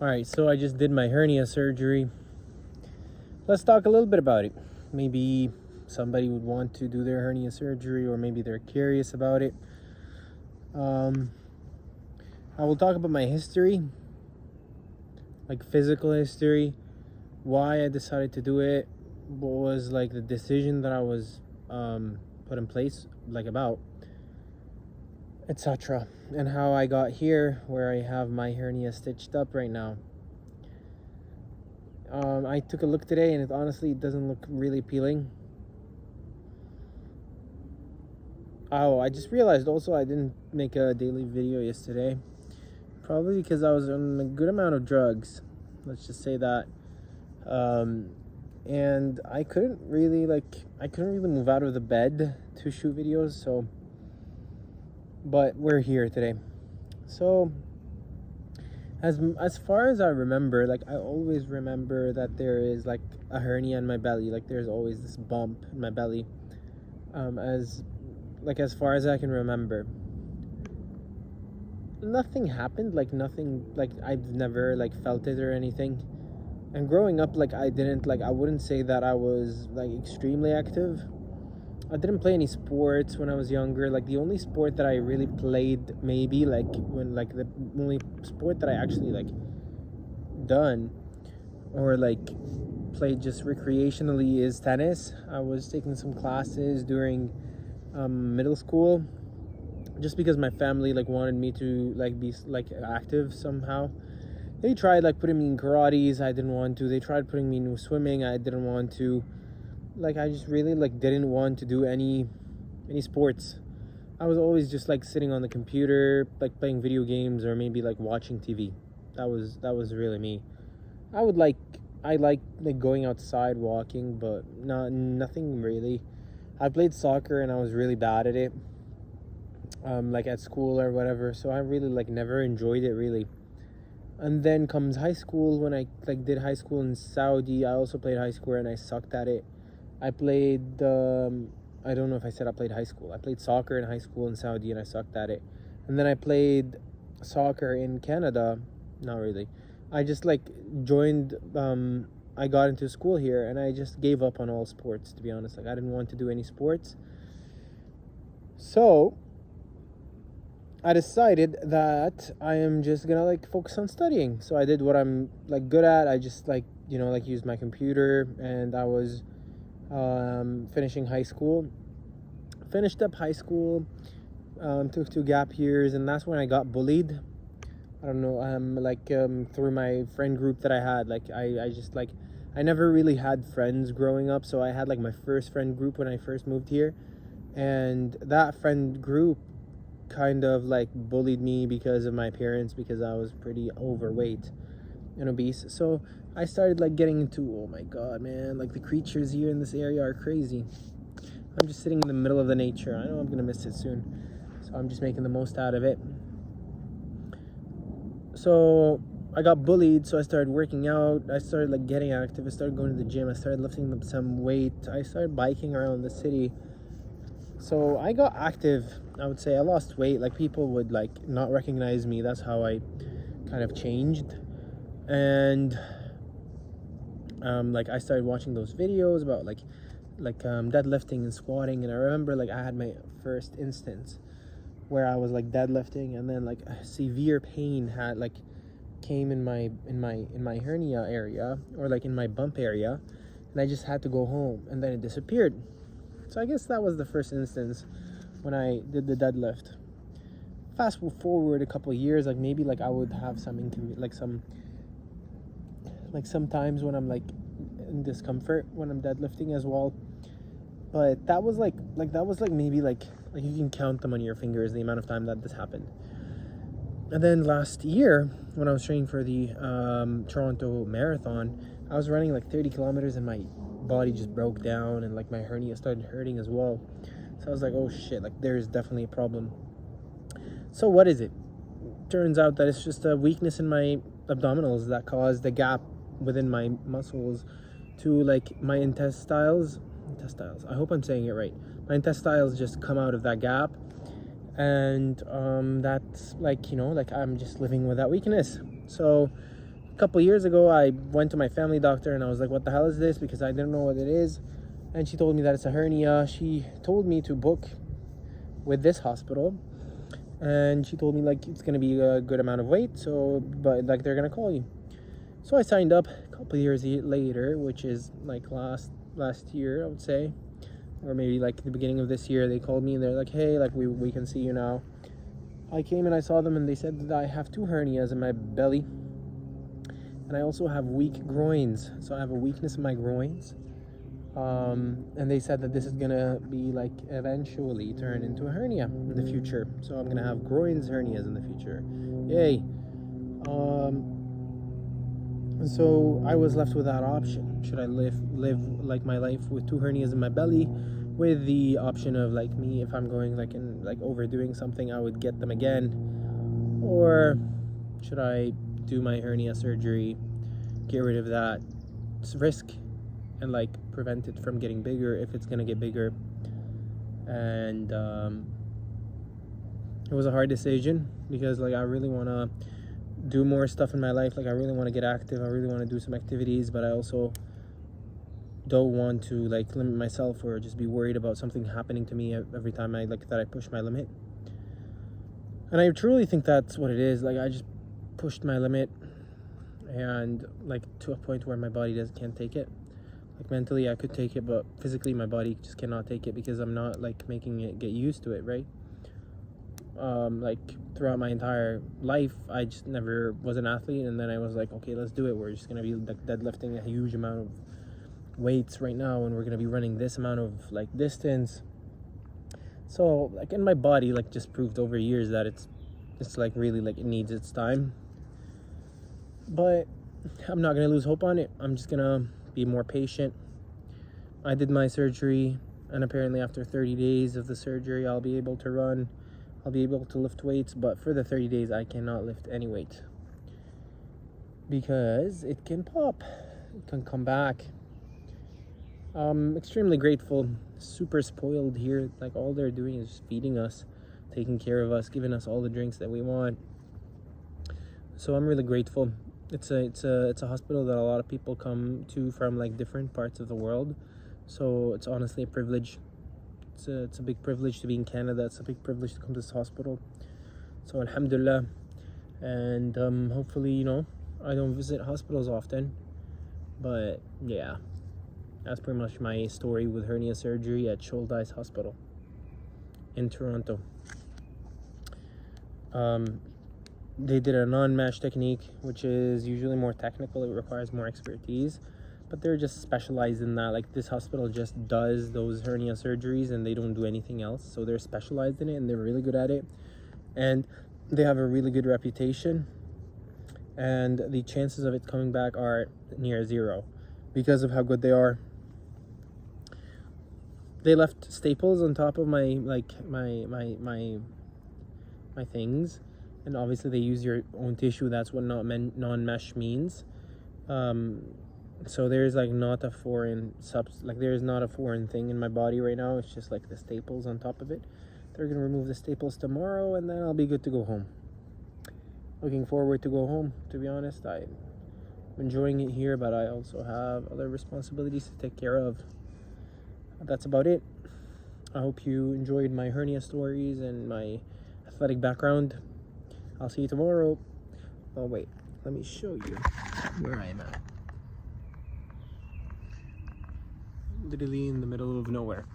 Alright, so I just did my hernia surgery. Let's talk a little bit about it. Maybe somebody would want to do their hernia surgery, or maybe they're curious about it. I will talk about my history, like physical history, why I decided to do it, what was like the decision that I was put in place, like about, etc. And how I got here where I have my hernia stitched up right now. I took a look today and it honestly doesn't look really appealing. Oh, I just realized also I didn't make a daily video yesterday. Probably because I was on a good amount of drugs. Let's just say that. And I couldn't really move out of the bed to shoot videos, so but we're here today. So as far as I remember, like I always remember that there is like a hernia in my belly, like there's always this bump in my belly. As far as I can remember, nothing happened, like nothing, like I've never like felt it or anything. And growing up, like I wouldn't say that I was like extremely active. I didn't play any sports when I was younger. Like the only sport that I really played, maybe like when like the only sport that I actually like done or like played just recreationally is tennis. I was taking some classes during middle school, just because my family like wanted me to like be like active somehow. They tried like putting me in karates, I didn't want to. They tried putting me in swimming, I didn't want to. Like I just really like didn't want to do any sports. I was always just like sitting on the computer, like playing video games or maybe like watching TV. That was really me. I like going outside walking, but nothing really. I played soccer and I was really bad at it. Like at school or whatever, so I really like never enjoyed it really. And then comes high school. When I like did high school in Saudi, I also played high school and I sucked at it. I played I don't know if I said I played high school. I played soccer in high school in Saudi and I sucked at it. And then I played soccer in Canada. Not really. I just like joined I got into school here and I just gave up on all sports, to be honest. Like I didn't want to do any sports. So I decided that I am just gonna like focus on studying. So I did what I'm like good at. I just like used my computer, and I was finishing high school. Finished up high school, took 2 gap years, and that's when I got bullied. I don't know, through my friend group that I had. Like I just like I never really had friends growing up, so I had like my first friend group when I first moved here, and that friend group kind of like bullied me because of my appearance, because I was pretty overweight and obese. So I started like getting into, oh my god, man, like the creatures here in this area are crazy. I'm just sitting in the middle of the nature. I know I'm gonna miss it soon, so I'm just making the most out of it. So I got bullied, so I started working out. I started like getting active. I started going to the gym. I started lifting up some weight. I started biking around the city. So I got active. I would say I lost weight. Like people would like not recognize me. That's how I kind of changed. And like I started watching those videos about like deadlifting and squatting. And I remember like I had my first instance where I was like deadlifting, and then like a severe pain had like came in my hernia area, or like in my bump area, and I just had to go home, and then it disappeared. So I guess that was the first instance when I did the deadlift. Fast forward a couple of years, like maybe like I would have some sometimes when I'm like in discomfort when I'm deadlifting as well. But that was like maybe like you can count them on your fingers, the amount of time that this happened. And then last year, when I was training for the Toronto Marathon, I was running like 30 kilometers and my body just broke down, and like my hernia started hurting as well. So I was like, oh shit, like there's definitely a problem. So what is it? Turns out that it's just a weakness in my abdominals that caused a gap within my muscles to like my intestines. I hope I'm saying it right. My intestines just come out of that gap, and that's like, like I'm just living with that weakness. So couple years ago, I went to my family doctor and I was like, what the hell is this? Because I didn't know what it is. And she told me that it's a hernia. She told me to book with this hospital. And she told me like it's going to be a good amount of wait. So, but like they're going to call you. So I signed up a couple years later, which is like last year, I would say. Or maybe like the beginning of this year, they called me and they're like, hey, like we can see you now. I came and I saw them and they said that I have 2 hernias in my belly. And I also have weak groins. So I have a weakness in my groins. And they said that this is gonna be like eventually turn into a hernia in the future. So I'm gonna have groins hernias in the future. Yay. So I was left with that option. Should I live like my life with 2 hernias in my belly, with the option of like me, if I'm going like in like overdoing something, I would get them again, or should I do my hernia surgery, get rid of that risk, and like prevent it from getting bigger if it's gonna get bigger? And it was a hard decision because like I really want to do more stuff in my life. Like I really want to get active, I really want to do some activities, but I also don't want to like limit myself or just be worried about something happening to me every time I push my limit. And I truly think that's what it is. Like I just pushed my limit, and like to a point where my body can't take it. Like mentally I could take it, but physically my body just cannot take it because I'm not like making it get used to it, right? Like throughout my entire life I just never was an athlete, and then I was like, okay, let's do it. We're just gonna be like deadlifting a huge amount of weights right now, and we're gonna be running this amount of like distance. So like in my body like just proved over years that it's like really like it needs its time. But I'm not gonna lose hope on it. I'm just gonna be more patient. I did my surgery, and apparently after 30 days of the surgery I'll be able to run, I'll be able to lift weights, but for the 30 days I cannot lift any weight because it can pop, it can come back. I'm extremely grateful, super spoiled here. Like all they're doing is just feeding us, taking care of us, giving us all the drinks that we want. So I'm really grateful. It's a hospital that a lot of people come to from like different parts of the world. So it's honestly a privilege. It's a big privilege to be in Canada. It's a big privilege to come to this hospital. So alhamdulillah. And hopefully, you know, I don't visit hospitals often. But yeah, that's pretty much my story with hernia surgery at Shouldice Hospital in Toronto. They did a non-mesh technique, which is usually more technical. It requires more expertise, but they're just specialized in that. Like this hospital just does those hernia surgeries and they don't do anything else. So they're specialized in it and they're really good at it. And they have a really good reputation. And the chances of it coming back are near zero because of how good they are. They left staples on top of my things. And obviously they use your own tissue. That's what non-mesh means. So there's like not a foreign there's not a foreign thing in my body right now. It's just like the staples on top of it. They're gonna remove the staples tomorrow, and then I'll be good to go home. Looking forward to go home, to be honest. I'm enjoying it here, but I also have other responsibilities to take care of. That's about it. I hope you enjoyed my hernia stories and my athletic background. I'll see you tomorrow. Oh wait, let me show you where I'm at. Literally in the middle of nowhere.